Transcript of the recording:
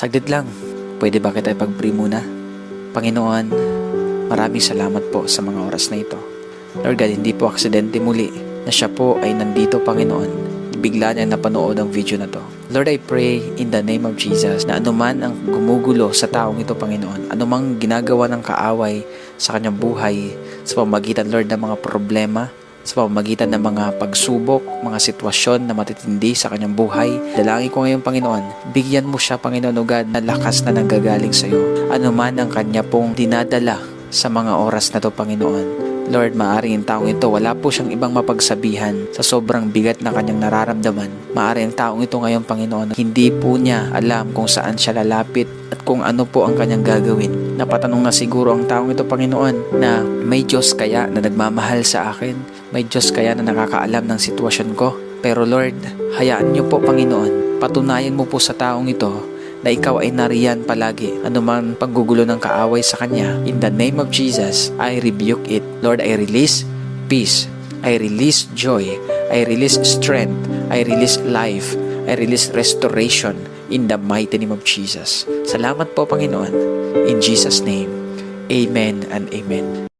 Saglit lang, pwede ba kita ipag-pray muna? Panginoon, maraming salamat po sa mga oras na ito. Lord God, hindi po aksidente muli na siya po ay nandito, Panginoon. Bigla niya napanood ang video na to. Lord, I pray in the name of Jesus na anuman ang gumugulo sa taong ito, Panginoon, anumang ginagawa ng kaaway sa kanyang buhay, sa pamamagitan, Lord, ng mga problema, sa pamamagitan ng mga pagsubok, mga sitwasyon na matitindi sa kanyang buhay. Dalangin ko ngayon, Panginoon, bigyan mo siya, Panginoon, o God, na lakas na nanggagaling sa iyo. Ano man ang kanya pong dinadala sa mga oras na to, Panginoon. Lord, maaaring ang taong ito, wala po siyang ibang mapagsabihan sa sobrang bigat na kanyang nararamdaman. Maaaring ang taong ito ngayon, Panginoon, hindi po niya alam kung saan siya lalapit at kung ano po ang kanyang gagawin. Napatanong na siguro ang taong ito, Panginoon, na may Diyos kaya na nagmamahal sa akin? May Diyos kaya na nakakaalam ng sitwasyon ko? Pero Lord, hayaan niyo po, Panginoon, patunayan mo po sa taong ito na ikaw ay nariyan palagi. Anuman paggugulo ng kaaway sa kanya, in the name of Jesus, I rebuke it. Lord, I release peace. I release joy. I release strength. I release life. I release restoration in the mighty name of Jesus. Salamat po, Panginoon. In Jesus' name, amen and amen.